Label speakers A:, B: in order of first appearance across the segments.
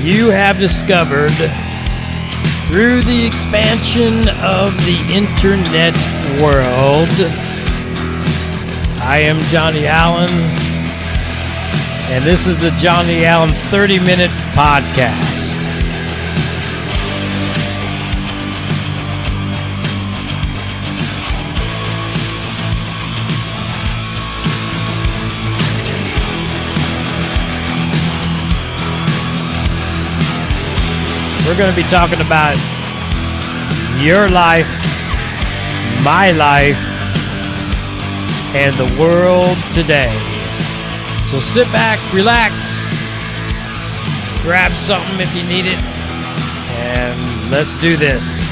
A: you have discovered through the expansion of the internet world. I am Johnny Allen, and this is the Johnny Allen 30-Minute Podcast. We're going to be talking about your life, my life, and the world today. So sit back, relax, grab something if you need it, and let's do this.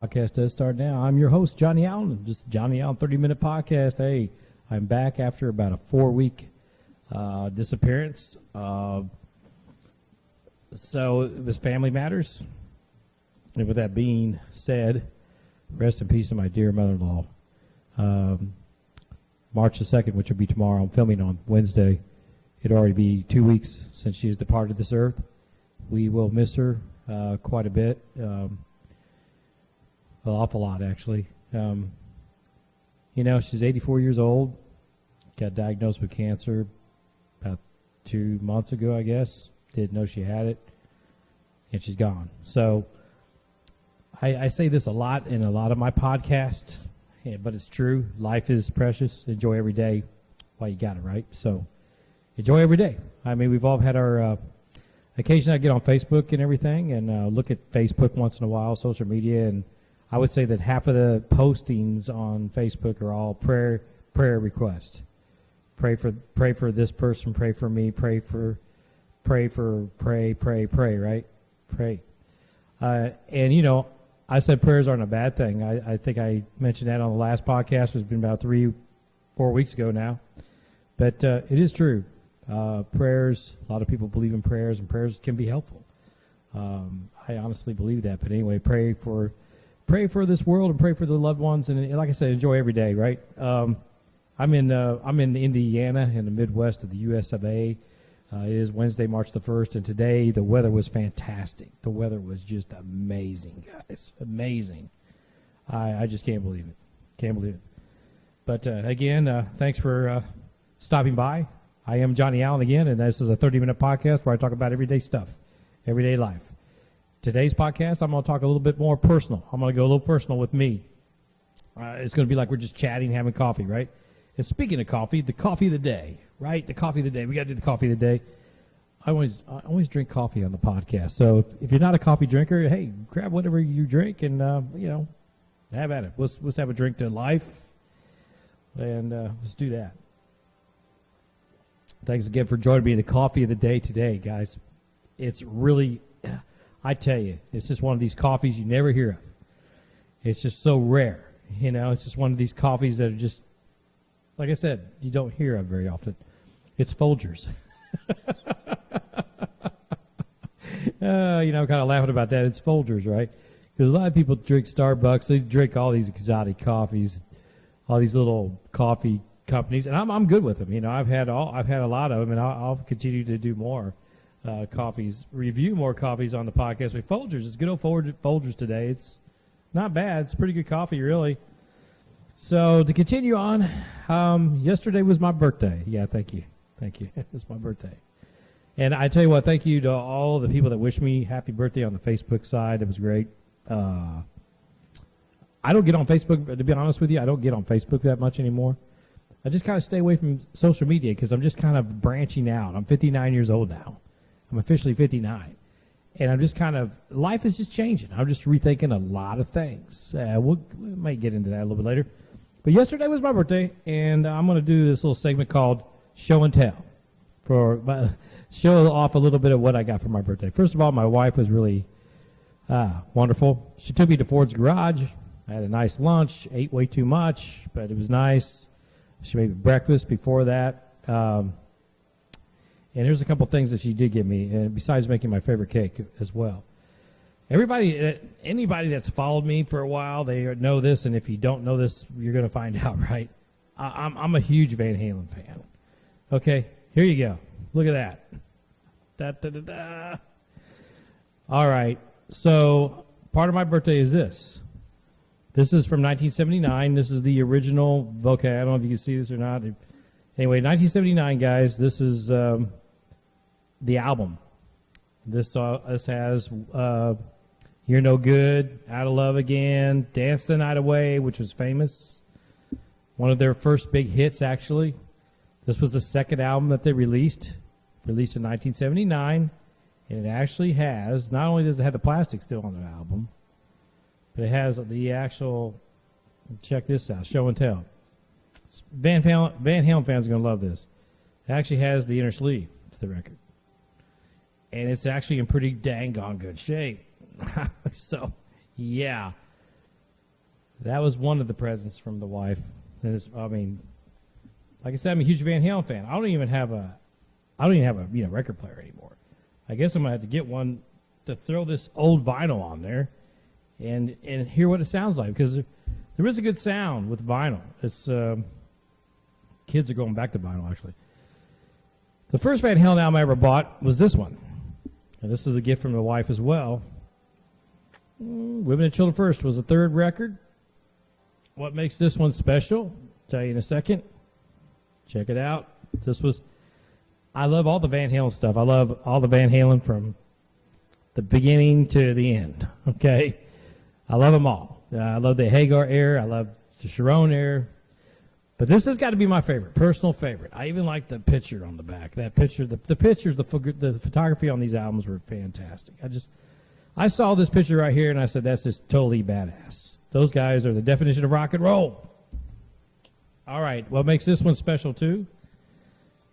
B: Podcast does start now. I'm your host, Johnny Allen. Just Johnny Allen 30-Minute Podcast. Hey, I'm back after about a 4-week disappearance. So it was Family Matters. And with that being said, rest in peace to my dear mother-in-law. March the 2nd, which will be tomorrow. I'm filming on Wednesday. It'll already be 2 weeks since she has departed this earth. We will miss her quite a bit. An awful lot, actually. She's 84 years old, got diagnosed with cancer about 2 months ago, I guess. Didn't know she had it, and she's gone. So I say this a lot in a lot of my podcasts, but it's true. Life is precious. Enjoy every day while you got it, right? So enjoy every day. I mean, we've all had our occasion I get on Facebook and everything and look at Facebook once in a while, social media, and I would say that half of the postings on Facebook are all prayer requests. Pray for this person, pray for me, pray, right? Pray. And I said prayers aren't a bad thing. I think I mentioned that on the last podcast. It's been about 3-4 weeks ago now. But it is true. Prayers, a lot of people believe in prayers, and prayers can be helpful. I honestly believe that. But anyway, pray for this world and pray for the loved ones, and like I said, enjoy every day, right? I'm in Indiana, in the Midwest of the U.S. of A. It is Wednesday, March the 1st, and today the weather was fantastic. The weather was just amazing, guys, amazing. I just can't believe it. But again, thanks for stopping by. I am Johnny Allen again, and this is a 30-minute podcast where I talk about everyday stuff, everyday life. Today's podcast, I'm going to talk a little bit more personal. I'm going to go a little personal with me. It's going to be like we're just chatting, having coffee, right? And speaking of coffee, the coffee of the day, right? The coffee of the day. We got to do the coffee of the day. I always drink coffee on the podcast. So if you're not a coffee drinker, hey, grab whatever you drink and, have at it. Let's have a drink to life, and let's do that. Thanks again for joining me in the coffee of the day today, guys. It's really... I tell you, it's just one of these coffees you never hear of. It's just so rare. It's just one of these coffees that are just, like I said, you don't hear of very often. It's Folgers. I'm kind of laughing about that. It's Folgers, right? Because a lot of people drink Starbucks. They drink all these exotic coffees, all these little coffee companies, and I'm good with them. I've had a lot of them, and I'll continue to do more. Review more coffees on the podcast with Folgers. It's good old Folgers today. It's not bad. It's pretty good coffee, really. So to continue on, yesterday was my birthday. Yeah, thank you. It's my birthday. And I tell you what, thank you to all the people that wished me happy birthday on the Facebook side. It was great. I don't get on Facebook, to be honest with you. I don't get on Facebook that much anymore. I just kind of stay away from social media because I'm just kind of branching out. I'm 59 years old now. I'm officially 59. And I'm just life is just changing. I'm just rethinking a lot of things. We might get into that a little bit later. But yesterday was my birthday, and I'm going to do this little segment called Show and Tell. Show off a little bit of what I got for my birthday. First of all, my wife was really wonderful. She took me to Ford's Garage. I had a nice lunch, ate way too much, but it was nice. She made me breakfast before that. And here's a couple things that she did give me, and besides making my favorite cake as well. Anybody that's followed me for a while, they know this, and if you don't know this, you're going to find out, right? I'm a huge Van Halen fan. Okay, here you go. Look at that. Da, da, da, da. All right, so part of my birthday is this. This is from 1979. This is the original Vocab. I don't know if you can see this or not. Anyway, 1979, guys. This is the album. This has You're No Good, Out of Love Again, Dance the Night Away, which was famous. One of their first big hits, actually. This was the second album that they released in 1979. And it actually has, not only does it have the plastic still on the album, but it has the actual, check this out, show and tell. Van Halen fans are going to love this. It actually has the inner sleeve to the record. And it's actually in pretty dang on good shape. So, yeah. That was one of the presents from the wife. And like I said, I'm a huge Van Halen fan. I don't even have a record player anymore. I guess I'm going to have to get one to throw this old vinyl on there and hear what it sounds like, because there is a good sound with vinyl. It's kids are going back to vinyl, actually. The first Van Halen album I ever bought was this one. And this is a gift from the wife as well. Women and Children First was the third record. What makes this one special? I'll tell you in a second. Check it out. I love all the Van Halen stuff. I love all the Van Halen from the beginning to the end. Okay? I love them all. I love the Hagar era. I love the Sharon era. But this has got to be my favorite, personal favorite. I even like the picture on the back. That picture, the pictures, the photography on these albums were fantastic. I saw this picture right here, and I said, that's just totally badass. Those guys are the definition of rock and roll. All right, what makes this one special, too?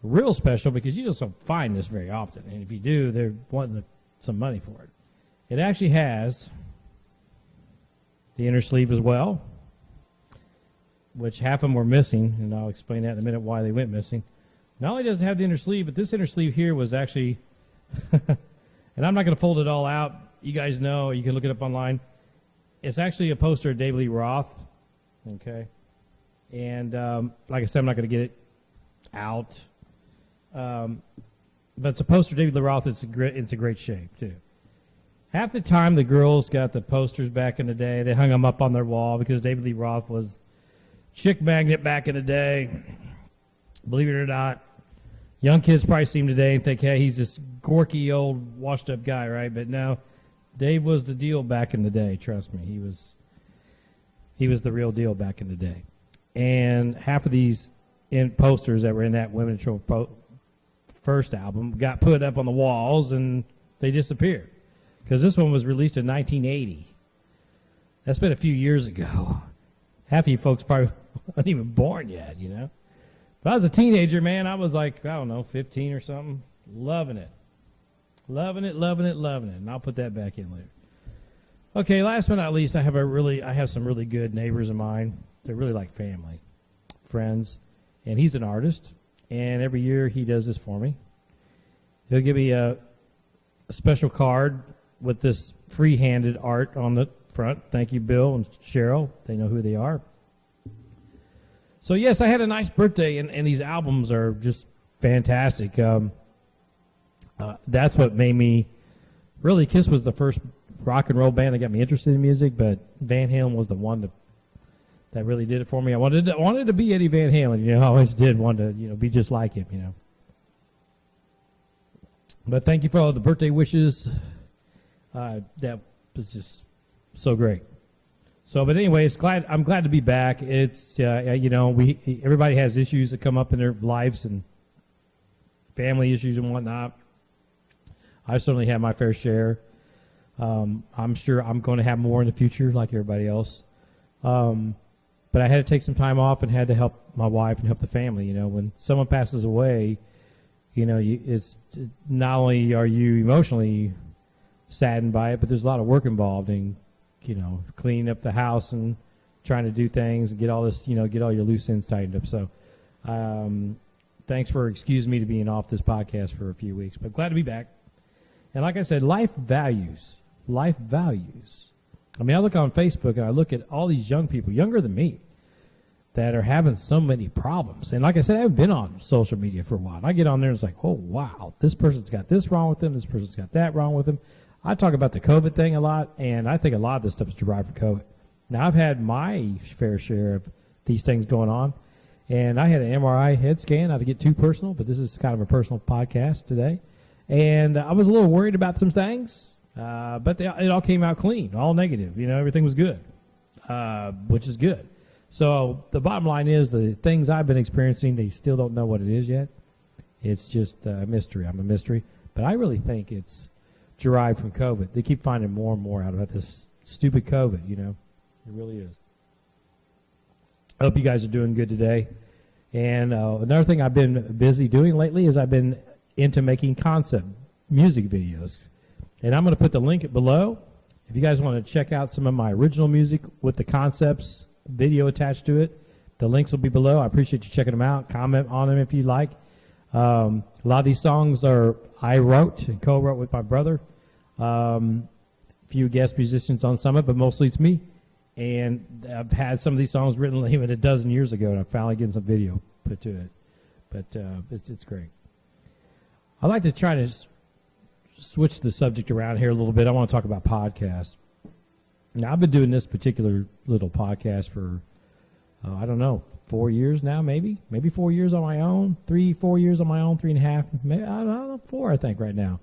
B: Real special, because you don't find this very often. And if you do, they're wanting some money for it. It actually has the inner sleeve as well, which half of them were missing, and I'll explain that in a minute why they went missing. Not only does it have the inner sleeve, but this inner sleeve here was actually, and I'm not going to fold it all out. You guys know, you can look it up online. It's actually a poster of David Lee Roth, okay? And like I said, I'm not going to get it out. But it's a poster of David Lee Roth. It's a great shape, too. Half the time, the girls got the posters back in the day. They hung them up on their wall because David Lee Roth was chick magnet back in the day. Believe it or not. Young kids probably see him today and think, hey, he's this gorky, old, washed-up guy, right? But no, Dave was the deal back in the day. Trust me, he was the real deal back in the day. And half of these posters that were in that Women in Children first album got put up on the walls, and they disappeared. Because this one was released in 1980. That's been a few years ago. Half of you folks probably weren't even born yet, you know. But I was a teenager, man. I was like, I don't know, 15 or something. Loving it. Loving it. And I'll put that back in later. Okay, last but not least, I have some really good neighbors of mine. They're really like family, friends. And he's an artist. And every year he does this for me. He'll give me a special card with this free-handed art on the front. Thank you, Bill and Cheryl. They know who they are. So, yes, I had a nice birthday, and these albums are just fantastic. That's what made me really, Kiss was the first rock and roll band that got me interested in music, but Van Halen was the one that really did it for me. I wanted to be Eddie Van Halen. You know, I always did want to, be just like him, you know. But thank you for all the birthday wishes. That was just so great. So, but anyways, I'm glad to be back. It's everybody has issues that come up in their lives and family issues and whatnot. I certainly had my fair share. I'm sure I'm going to have more in the future, like everybody else. But I had to take some time off and had to help my wife and help the family. You know, when someone passes away, it's not only are you emotionally saddened by it, but there's a lot of work involved in, cleaning up the house and trying to do things and get all this, get all your loose ends tightened up. So, thanks for excusing me to being off this podcast for a few weeks. But glad to be back. And like I said, life values. Life values. I mean, I look on Facebook and I look at all these young people, younger than me, that are having so many problems. And like I said, I haven't been on social media for a while. And I get on there and it's like, oh, wow, this person's got this wrong with them. This person's got that wrong with them. I talk about the COVID thing a lot, and I think a lot of this stuff is derived from COVID. Now, I've had my fair share of these things going on, and I had an MRI head scan, not to get too personal, but this is kind of a personal podcast today. And I was a little worried about some things, but it all came out clean, all negative. You know, everything was good, which is good. So the bottom line is the things I've been experiencing, they still don't know what it is yet. It's just a mystery. I'm a mystery. But I really think it's derived from COVID. They keep finding more and more out about this stupid COVID, you know. It really is. I hope you guys are doing good today. And another thing I've been busy doing lately is I've been into making concept music videos. And I'm going to put the link below. If you guys want to check out some of my original music with the concepts video attached to it, the links will be below. I appreciate you checking them out. Comment on them if you like. A lot of these songs I wrote and co-wrote with my brother. Few guest musicians on some of it, but mostly it's me. And I've had some of these songs written even a dozen years ago, and I'm finally getting some video put to it. But it's great. I'd like to try to switch the subject around here a little bit. I want to talk about podcasts. Now, I've been doing this particular little podcast for, I don't know, 4 years now, maybe 4 years on my own, 4 years on my own, 3.5, maybe, I don't know, 4, I think, right now.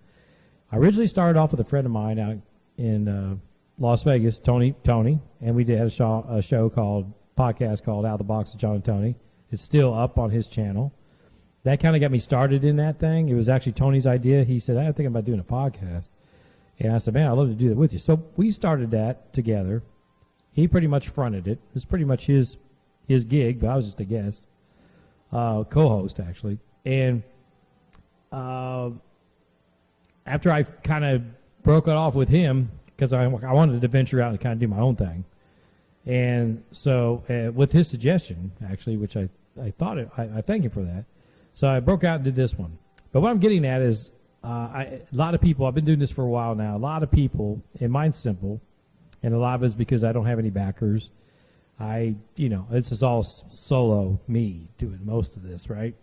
B: I originally started off with a friend of mine out in Las Vegas, Tony, and we did a show called Out of the Box with John and Tony. It's still up on his channel. That kind of got me started in that thing. It was actually Tony's idea. He said, I think about doing a podcast. And I said, man, I'd love to do that with you. So we started that together. He pretty much fronted it. It was pretty much his gig, but I was just a guest, co-host, actually. And after I kind of broke it off with him, because I wanted to venture out and kind of do my own thing. And so with his suggestion, actually, which I thank him for that. So I broke out and did this one. But what I'm getting at is a lot of people, I've been doing this for a while now, a lot of people, and mine's simple, and a lot of it's because I don't have any backers. This is all solo me doing most of this, right?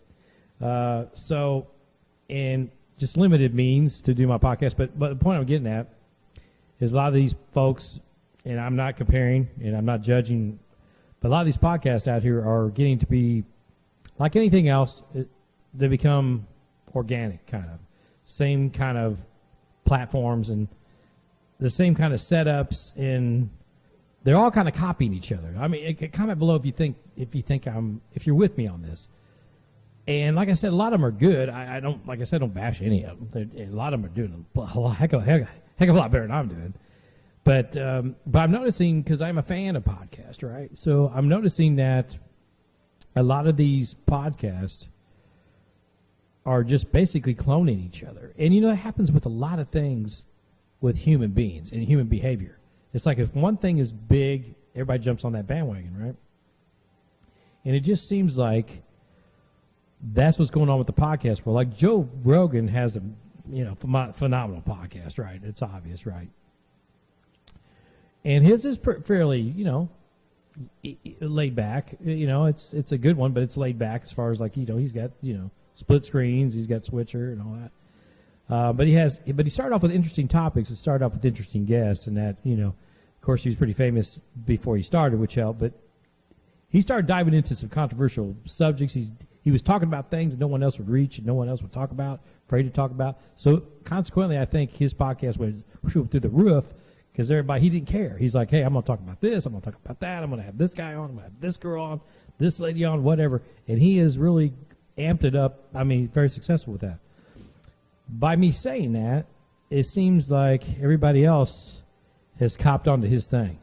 B: So, and just limited means to do my podcast. But the point I'm getting at is a lot of these folks, and I'm not comparing and I'm not judging, but a lot of these podcasts out here are getting to be, like anything else, they become organic, kind of. Same kind of platforms and the same kind of setups, and they're all kind of copying each other. I mean, comment below if you're with me on this. And like I said, a lot of them are good. I don't bash any of them. A lot of them are doing a heck of a lot better than I'm doing. But I'm noticing, because I'm a fan of podcasts, right? So I'm noticing that a lot of these podcasts are just basically cloning each other. And, that happens with a lot of things with human beings and human behavior. It's like if one thing is big, everybody jumps on that bandwagon, right? And it just seems like that's what's going on with the podcast world. Like Joe Rogan has a phenomenal podcast, right? It's obvious, right? And his is fairly, laid back. It's a good one, but it's laid back as far as he's got, split screens, he's got switcher and all that. But he started off with interesting topics. It started off with interesting guests, and that, of course, he was pretty famous before he started, which helped. But he started diving into some controversial subjects. He was talking about things that no one else would reach and no one else would talk about, afraid to talk about. So consequently, I think his podcast went through the roof because he didn't care. He's like, hey, I'm going to talk about this. I'm going to talk about that. I'm going to have this guy on. I'm going to have this girl on, this lady on, whatever. And he has really amped it up. I mean, very successful with that. By me saying that, it seems like everybody else has copped onto his thing.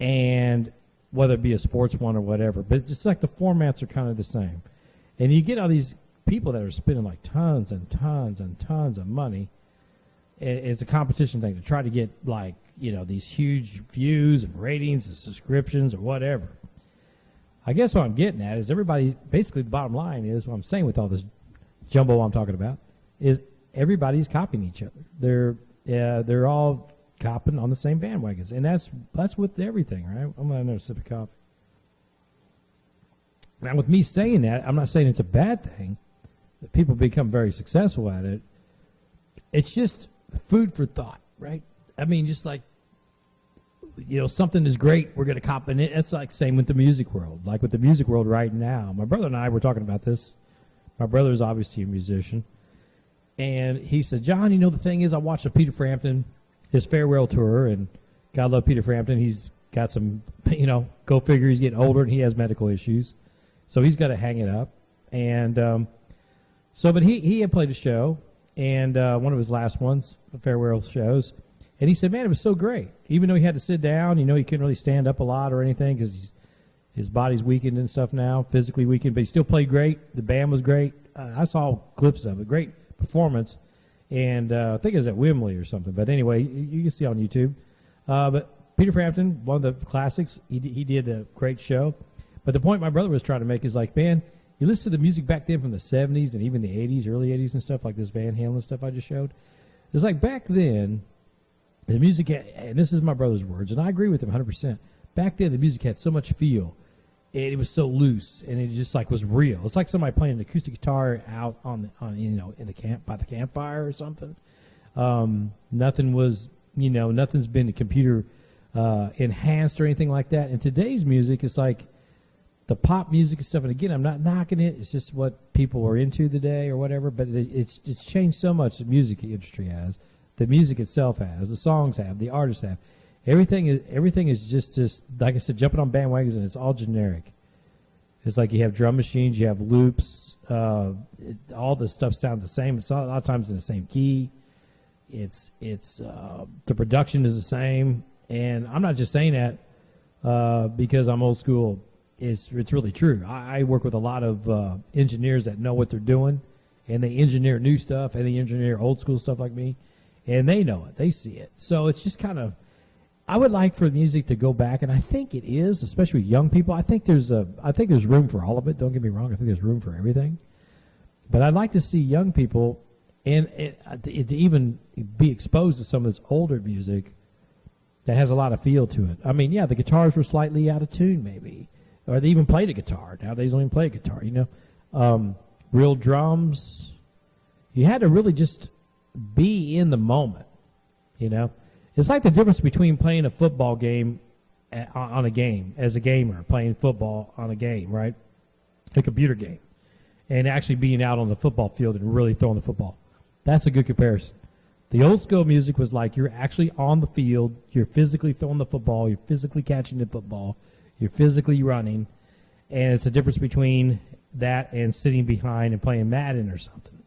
B: And whether it be a sports one or whatever. But it's just like the formats are kind of the same. And you get all these people that are spending like tons and tons and tons of money. It's a competition thing to try to get these huge views and ratings and subscriptions or whatever. I guess what I'm getting at is everybody, basically the bottom line is what I'm saying with all this jumbo I'm talking about, is everybody's copying each other. They're all copying on the same bandwagons. And that's with everything, right? I'm going to have another sip of coffee. Now, with me saying that, I'm not saying it's a bad thing that people become very successful at it. It's just food for thought, right? I mean, just like, something is great, we're going to copy it. It's like same with the music world. Like with the music world right now, my brother and I were talking about this. My brother is obviously a musician. And he said, John, the thing is, I watched Peter Frampton, his farewell tour, and God love Peter Frampton. He's got some, go figure, he's getting older and he has medical issues. So he's got to hang it up. And but he had played a show, and one of his last ones, farewell shows. And he said, man, it was so great. Even though he had to sit down, he couldn't really stand up a lot or anything because his body's weakened and stuff now, physically weakened. But he still played great. The band was great. I saw clips of it. Great performance. And I think it was at Wembley or something. But anyway, you can see on YouTube. But Peter Frampton, one of the classics, he did a great show. But the point my brother was trying to make is like, man, you listen to the music back then from the 70s and even the 80s, early 80s and stuff, like this Van Halen stuff I just showed. It's like back then, the music, and this is my brother's words, and I agree with him 100%. Back then, the music had so much feel, and it was so loose, and it just like was real. It's like somebody playing an acoustic guitar out in the camp by the campfire or something. Nothing was, nothing's been computer enhanced or anything like that. And today's music is like the pop music and stuff. And again, I'm not knocking it. It's just what people are into today or whatever. But it's changed so much. The music industry has. The music itself has, the songs have, the artists have. Everything is just like I said, jumping on bandwagons, and it's all generic. It's like you have drum machines, you have loops, all the stuff sounds the same. It's a lot of times in the same key. It's the production is the same, and I'm not just saying that because I'm old school. It's really true. I work with a lot of engineers that know what they're doing, and they engineer new stuff, and they engineer old school stuff like me. And they know it. They see it. So it's just kind of, I would like for music to go back, and I think it is, especially with young people. I think there's room for all of it. Don't get me wrong. I think there's room for everything. But I'd like to see young people and to even be exposed to some of this older music that has a lot of feel to it. I mean, yeah, the guitars were slightly out of tune maybe, or they even played a guitar. Nowadays they don't even play a guitar, Real drums. You had to really just be in the moment, It's like the difference between playing a football game on a game as a gamer, playing football on a game, right? A computer game, and actually being out on the football field and really throwing the football. That's a good comparison. The old school music was like you're actually on the field, you're physically throwing the football, you're physically catching the football, you're physically running, and it's a difference between that and sitting behind and playing Madden or something.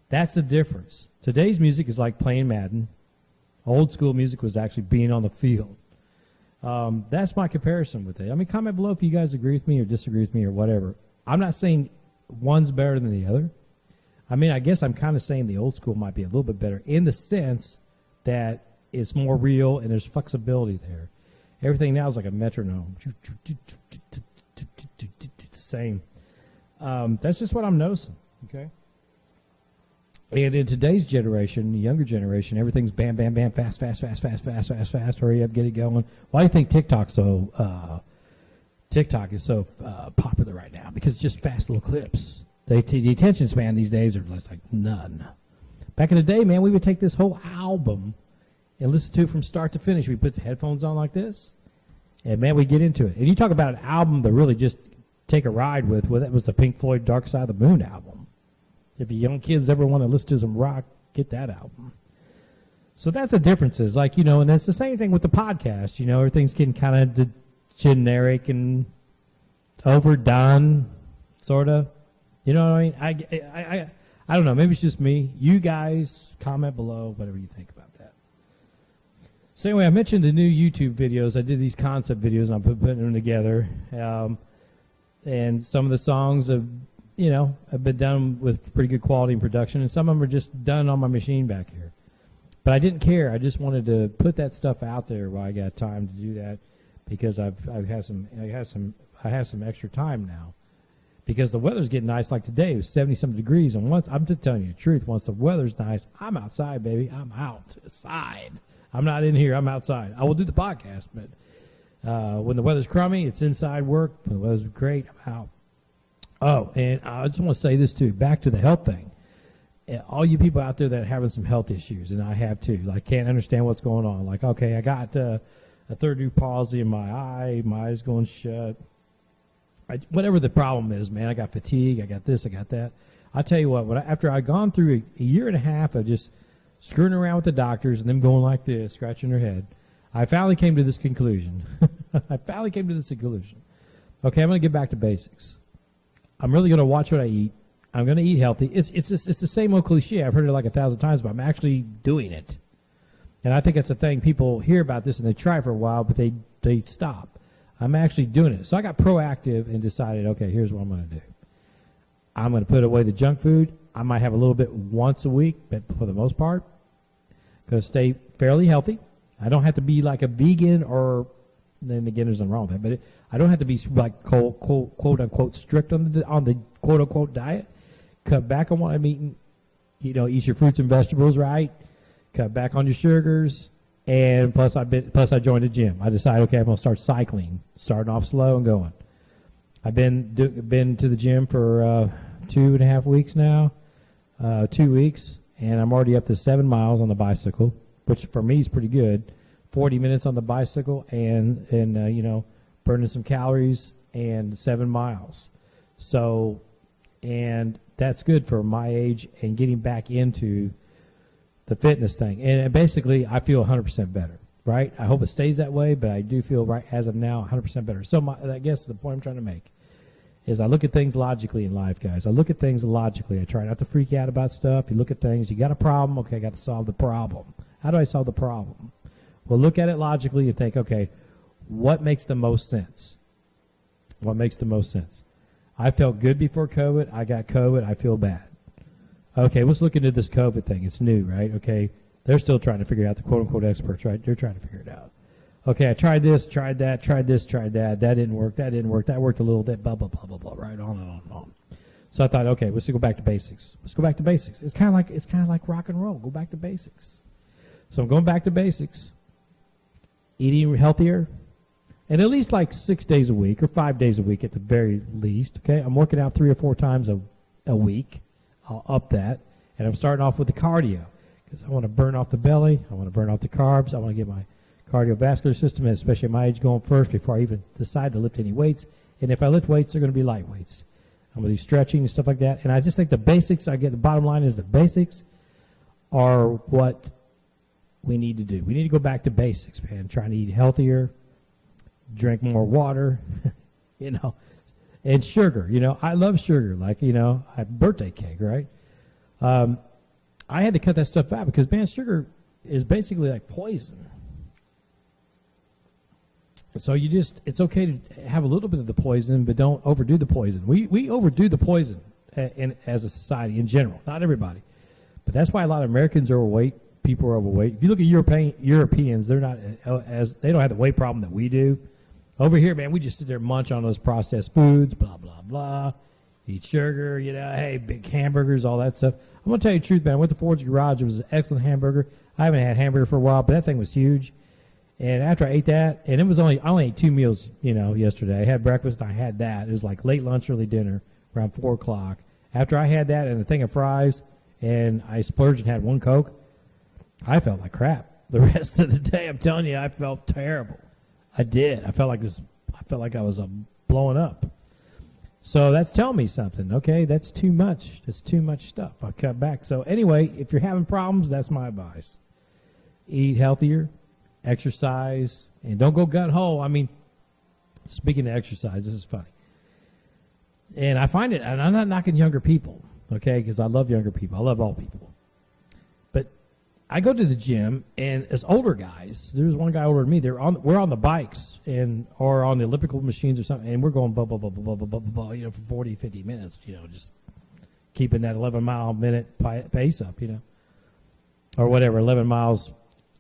B: That's the difference. Today's music is like playing Madden. Old school music was actually being on the field. That's my comparison with it. I mean, comment below if you guys agree with me or disagree with me or whatever. I'm not saying one's better than the other. I mean, I guess I'm kind of saying the old school might be a little bit better in the sense that it's more real and there's flexibility there. Everything now is like a metronome. It's the same. That's just what I'm noticing, okay? And in today's generation, the younger generation, everything's bam, bam, bam, fast, hurry up, get it going. Why do you think TikTok is so popular right now? Because it's just fast little clips. The attention span these days are just like none. Back in the day, man, we would take this whole album and listen to it from start to finish. We put the headphones on like this, and, man, we get into it. And you talk about an album to really just take a ride with, well, that was the Pink Floyd Dark Side of the Moon album. If you young kids ever want to listen to some rock, get that album. So that's the differences. Like, and it's the same thing with the podcast. Everything's getting kind of generic and overdone, sort of. You know what I mean? I don't know. Maybe it's just me. You guys comment below, whatever you think about that. So anyway, I mentioned the new YouTube videos. I did these concept videos, and I'm putting them together. And some of the songs have been done with pretty good quality and production, and some of them are just done on my machine back here. But I didn't care. I just wanted to put that stuff out there while I got time to do that, because I've had some I have some extra time now because the weather's getting nice. Like today, it was 70-something degrees. And once, I'm just telling you the truth, once the weather's nice, I'm outside, baby. I'm outside. I'm not in here. I'm outside. I will do the podcast, but when the weather's crummy, it's inside work. When the weather's great, I'm out. Oh, and I just want to say this too. Back to the health thing. All you people out there that are having some health issues, and I have too, like can't understand what's going on. Like, okay, I got a third degree palsy in my eye. My eye's going shut. Whatever the problem is, man, I got fatigue. I got this. I got that. I'll tell you what, after I'd gone through a year and a half of just screwing around with the doctors and them going like this, scratching their head, I finally came to this conclusion. Okay, I'm going to get back to basics. I'm really going to watch what I eat. I'm going to eat healthy. It's the same old cliche. I've heard it like 1,000 times, but I'm actually doing it. And I think it's a thing. People hear about this and they try for a while, but they stop. I'm actually doing it. So I got proactive and decided, okay, here's what I'm going to do. I'm going to put away the junk food. I might have a little bit once a week, but for the most part, going to stay fairly healthy. I don't have to be like a vegan or, then again, there's nothing wrong with that, but I don't have to be like quote unquote strict on the quote unquote diet. Cut back on what I'm eating. You know, eat your fruits and vegetables, right? Cut back on your sugars. And plus I joined the gym. I decided, okay, I'm going to start cycling, starting off slow and going. I've been to the gym for 2.5 weeks now, 2 weeks, and I'm already up to 7 miles on the bicycle, which for me is pretty good. 40 minutes on the bicycle and you know, burning some calories and 7 miles. So, and that's good for my age and getting back into the fitness thing. And basically, I feel 100% better, right? I hope it stays that way, but I do feel right as of now 100% better. So I guess the point I'm trying to make is I look at things logically in life, guys. I look at things logically. I try not to freak out about stuff. You look at things, you got a problem, okay, I got to solve the problem. How do I solve the problem? Well, look at it logically and think, okay, what makes the most sense? What makes the most sense? I felt good before COVID. I got COVID. I feel bad. Okay, let's look into this COVID thing. It's new, right? Okay, they're still trying to figure it out, the quote-unquote experts, right? They're trying to figure it out. Okay, I tried this, tried that, tried this, tried that. That didn't work. That didn't work. That worked a little bit, blah, blah, blah, blah, blah, right? On and on and on. So I thought, okay, let's go back to basics. Let's go back to basics. It's kind of like rock and roll. Go back to basics. So I'm going back to basics. Eating healthier, and at least like 6 days a week or 5 days a week at the very least. Okay, I'm working out 3 or 4 times a week. I'll up that, and I'm starting off with the cardio because I want to burn off the belly. I want to burn off the carbs. I want to get my cardiovascular system, and especially at my age, going first before I even decide to lift any weights. And if I lift weights, they're going to be light weights. I'm going to do stretching and stuff like that. And I just think the basics. The bottom line is the basics are what we need to do. We need to go back to basics, man. Trying to eat healthier, drink more water, you know, and sugar. You know, I love sugar. Like, you know, I have birthday cake, right? I had to cut that stuff out because, man, sugar is basically like poison. So it's okay to have a little bit of the poison, but don't overdo the poison. We overdo the poison as a society in general. Not everybody. But that's why a lot of Americans are overweight. People are overweight. If you look at Europeans, they don't have the weight problem that we do. Over here, man, we just sit there and munch on those processed foods, blah, blah, blah. Eat sugar, you know, hey, big hamburgers, all that stuff. I'm going to tell you the truth, man. I went to Ford's Garage. It was an excellent hamburger. I haven't had hamburger for a while, but that thing was huge. And after I ate that, and I only ate 2 meals, you know, yesterday. I had breakfast and I had that. It was like late lunch, early dinner, around 4 o'clock. After I had that and a thing of fries, and I splurged and had 1 Coke, I felt like crap. The rest of the day, I'm telling you, I felt terrible. I did. I felt like I was blowing up. So that's telling me something. Okay, that's too much. That's too much stuff. I cut back. So anyway, if you're having problems, that's my advice. Eat healthier, exercise, and don't go gung-ho. I mean, speaking of exercise, this is funny. And I find it, and I'm not knocking younger people, okay, because I love younger people. I love all people. I go to the gym, and as older guys, there's one guy older than me. We're on the bikes or on the elliptical machines or something, and we're going blah, blah, blah, blah, blah, blah, blah, you know, for 40, 50 minutes, you know, just keeping that 11-mile-minute pace up, you know, or whatever, 11 miles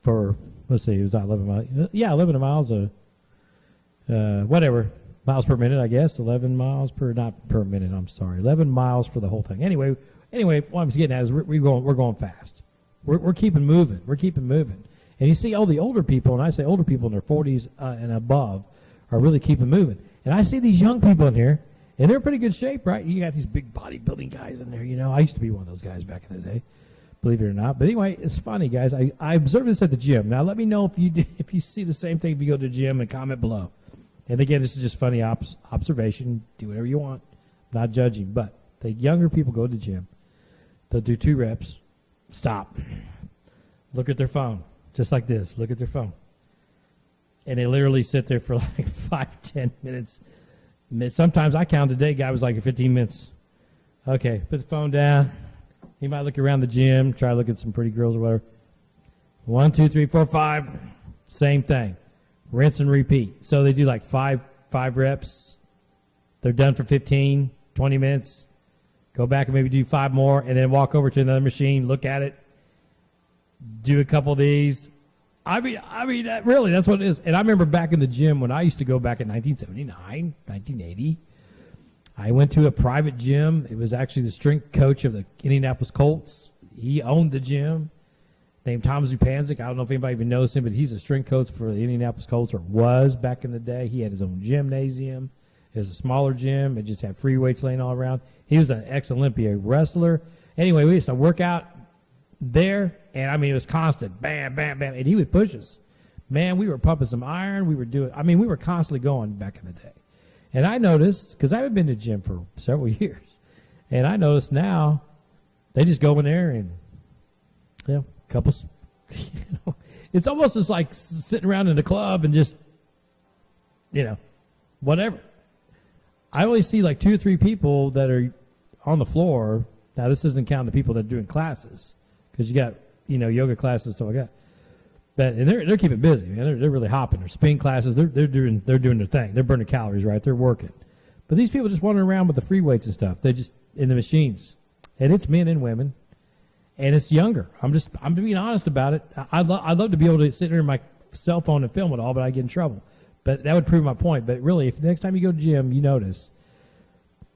B: for, let's see, it was not 11 miles. Yeah, 11 miles, whatever, miles per minute, I guess. 11 miles per, not per minute, I'm sorry. 11 miles for the whole thing. Anyway, what I'm getting at is we're going fast. We're keeping moving. We're keeping moving. And you see all the older people, and I say older people in their 40s and above, are really keeping moving. And I see these young people in here, and they're in pretty good shape, right? You got these big bodybuilding guys in there, you know. I used to be one of those guys back in the day, believe it or not. But anyway, it's funny, guys. I observed this at the gym. Now, let me know if you see the same thing if you go to the gym, and comment below. And again, this is just funny observation. Do whatever you want. I'm not judging. But the younger people go to the gym. They'll do 2 reps. Stop. Look at their phone. Just like this. Look at their phone. And they literally sit there for like 5-10 minutes. Sometimes I count today, guy was like 15 minutes. Okay, put the phone down. He might look around the gym, try to look at some pretty girls or whatever. 1, 2, 3, 4, 5. Same thing. Rinse and repeat. So they do like five reps. They're done for 15, 20 minutes. Go back and maybe do 5 more, and then walk over to another machine, look at it, do a couple of these. I mean, really, that's what it is. And I remember back in the gym when I used to go back in 1979, 1980. I went to a private gym. It was actually the strength coach of the Indianapolis Colts. He owned the gym, named Tom Zupanzik. I don't know if anybody even knows him, but he's a strength coach for the Indianapolis Colts, or was back in the day. He had his own gymnasium. It was a smaller gym. It just had free weights laying all around. He was an ex-Olympia wrestler. Anyway, we used to work out there, and I mean, it was constant, bam, bam, bam, and he would push us. Man, we were pumping some iron. We were constantly going back in the day. And I noticed, because I haven't been to the gym for several years, and I noticed now they just go in there and, couples, it's almost just like sitting around in the club and just, whatever. I only see like 2 or 3 people that are on the floor. Now, this isn't counting the people that are doing classes, because you got, yoga classes and stuff like that. But and they're keeping busy, man. They're really hopping. They're spin classes. They're doing their thing. They're burning calories, right? They're working. But these people just wandering around with the free weights and stuff. They're just in the machines, and it's men and women, and it's younger. I'm being honest about it. I'd love to be able to sit there in my cell phone and film it all, but I get in trouble. But that would prove my point. But really, if the next time you go to the gym, you notice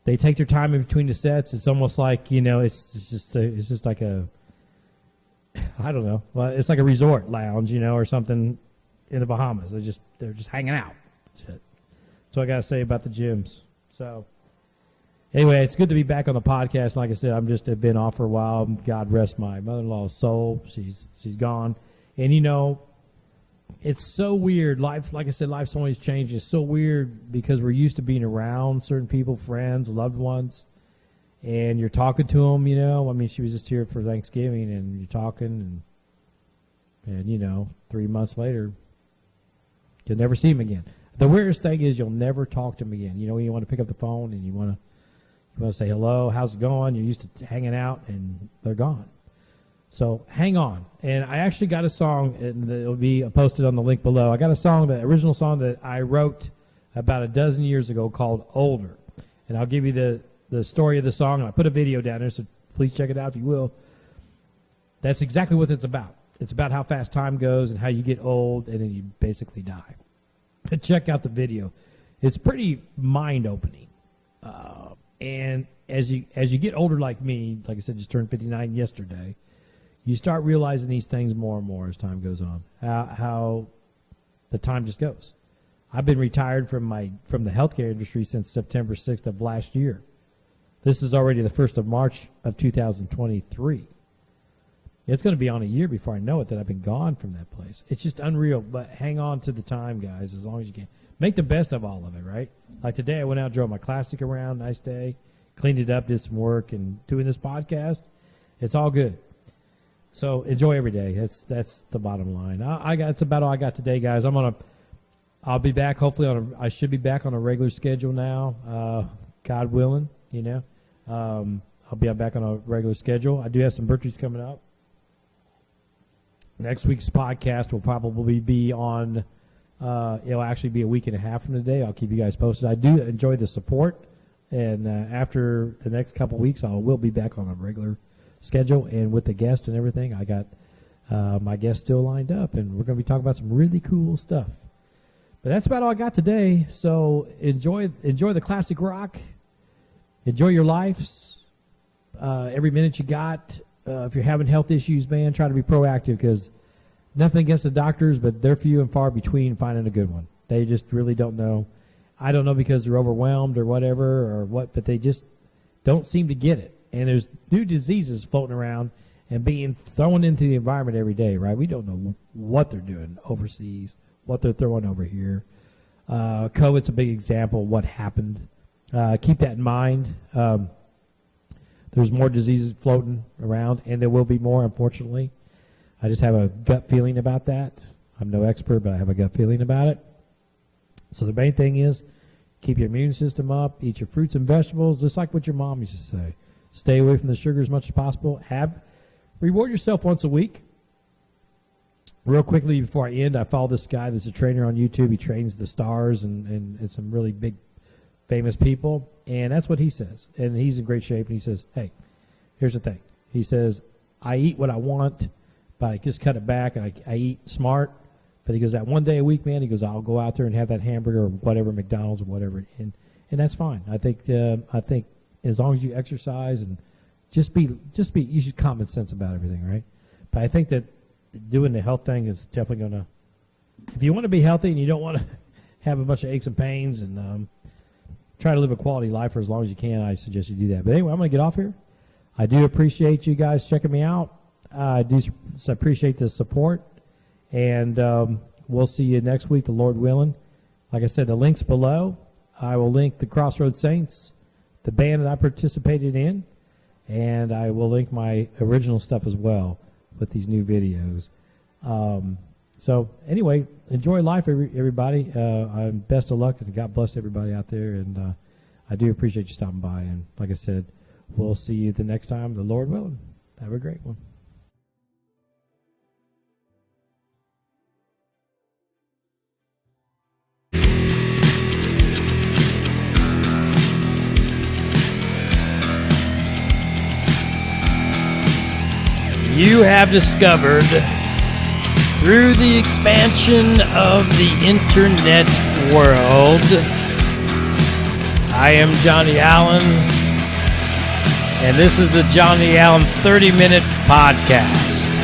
B: they take their time in between the sets. It's almost like it's just like a, I don't know. Well, it's like a resort lounge, or something in the Bahamas. They're just hanging out. That's it. That's what I got to say about the gyms. So anyway, it's good to be back on the podcast. Like I said, I've been off for a while. God rest my mother-in-law's soul. She's gone. And it's so weird. Life, like I said, life's always changing. It's so weird because we're used to being around certain people, friends, loved ones. And you're talking to them, I mean, she was just here for Thanksgiving, and you're talking, and 3 months later, you'll never see them again. The weirdest thing is you'll never talk to them again. You want to pick up the phone, and you want to say hello, how's it going? You're used to hanging out, and they're gone. So hang on. And I actually got a song, and it'll be posted on the link below. I got a song, the original song that I wrote about a dozen years ago called Older. And I'll give you the story of the song, and I put a video down there, so please check it out if you will. That's exactly what it's about. It's about how fast time goes and how you get old and then you basically die. And check out the video. It's pretty mind-opening. And as you get older like me, like I said, just turned 59 yesterday, you start realizing these things more and more as time goes on, how the time just goes. I've been retired from the healthcare industry since September 6th of last year. This is already the 1st of March of 2023. It's going to be on a year before I know it that I've been gone from that place. It's just unreal, but hang on to the time, guys, as long as you can. Make the best of all of it, right? Like today I went out, drove my Classic around, nice day, cleaned it up, did some work, and doing this podcast, it's all good. So enjoy every day. That's the bottom line. That's about all I got today, guys. I'll be back, hopefully, I should be back on a regular schedule now, God willing, I'll be back on a regular schedule. I do have some birthdays coming up. Next week's podcast will probably be on, it'll actually be a week and a half from today. I'll keep you guys posted. I do enjoy the support, and after the next couple weeks, I will be back on a regular schedule, and with the guest and everything, I got my guest still lined up, and we're going to be talking about some really cool stuff. But that's about all I got today. So enjoy the classic rock. Enjoy your lives. Every minute you got. If you're having health issues, man, try to be proactive, because nothing against the doctors, but they're few and far between finding a good one. They just really don't know. I don't know because they're overwhelmed or whatever or what, but they just don't seem to get it. And there's new diseases floating around and being thrown into the environment every day, right? We don't know what they're doing overseas, what they're throwing over here. COVID's a big example of what happened. Keep that in mind. There's more diseases floating around, and there will be more, unfortunately. I just have a gut feeling about that. I'm no expert, but I have a gut feeling about it. So the main thing is keep your immune system up, eat your fruits and vegetables, just like what your mom used to say. Stay away from the sugar as much as possible. Reward yourself once a week. Real quickly before I end, I follow this guy that's a trainer on YouTube. He trains the stars and some really big famous people, and that's what he says. And he's in great shape, and he says, hey, here's the thing. He says, I eat what I want, but I just cut it back, and I eat smart. But he goes, that one day a week, man, he goes, I'll go out there and have that hamburger or whatever, McDonald's or whatever, and that's fine. I think as long as you exercise and just be you should common sense about everything, right? But I think that doing the health thing is definitely going to, if you want to be healthy and you don't want to have a bunch of aches and pains and try to live a quality life for as long as you can, I suggest you do that. But anyway, I'm going to get off here. I do appreciate you guys checking me out. I do appreciate the support. And we'll see you next week, the Lord willing. Like I said, the link's below. I will link the Crossroads Saints, the band that I participated in, and I will link my original stuff as well with these new videos. So anyway, enjoy life, everybody. Best of luck, and God bless everybody out there. And I do appreciate you stopping by. And like I said, we'll see you the next time, the Lord willing. Have a great one.
A: You have discovered, through the expansion of the internet world, I am Johnny Allen, and this is the Johnny Allen 30-Minute Podcast.